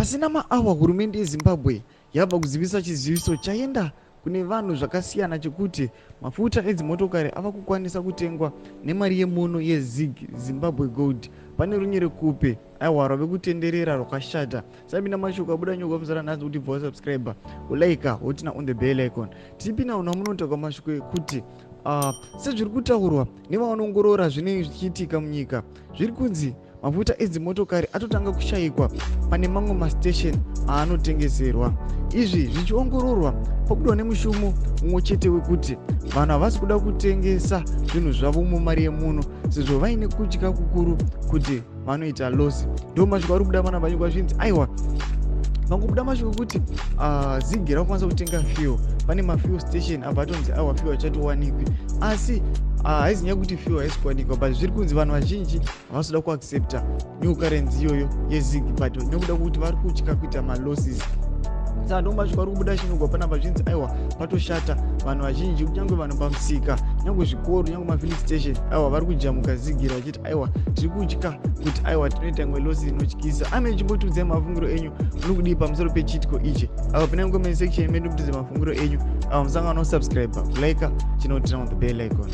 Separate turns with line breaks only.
Pasina maawa hurumende yeZimbabwe yabva kuzivisa chiziviso chaenda kune vanhu zvakasiyana chekuti mafuta edzimotokari ava kukwanisa kutengwa nemari yemuno yeZig Zimbabwe Gold. Pane runyere kupe aiwa rave kutenderera rwakashata. Sabina mashoko abuda nyoko muzara nhasi kuti bva subscriber ulaika wotina on the bell icon. Tipina una munotaka mashoko ekuti sezviri kutaurwa nevanoongorora zvinenge zvichiitika munyika zviri kunzi mafuta edzimotokari atotanga kushaikwa pane mamwe mastation aanotengeserwa. Izvi zvichiongororwa pakuda nemushumo umwe chete wekuti vanhu havasi kuda kutengesa zvinhu zvavo mumari yemuno sezvo vaine kutya kukuru kuti vanoita losi. Ndo mashoko ari kuda vana vanyikwa zvinzi aiwa vangobuda mashoko kuti ZiG rakwanisa kutenga fuel. Pane mafuel station abva atonzi aiwa fuel achatowanikwi, asi haizi nyaya kuti fuel haisi kuwanikwa, but zviri kunzi vanhu vazhinji havasi kuda kuaccepta new currency iyoyo yeZiG but nekuda kuti vari kutya kuita malosses. Saka ndo mashoko ari kubuda chinogwa panapa zvinzi aiwa patoshata, vanhu vazhinji kunyange vanhu pamusika, nyange zvikoro, nyange mafilling station aiwa vari kujamuka ZiG vachiti aiwa tiri kutya kuti aiwa tinoita imwe losi inotyisa. Ame chimbotiudzai mafungiro enyu, muri kudii pamusoro pechiitiko ichi. Apa pinai mucomment section medu mutidze mafungiro enyu. Musangano subscribe, like, chinotina on the bell icon.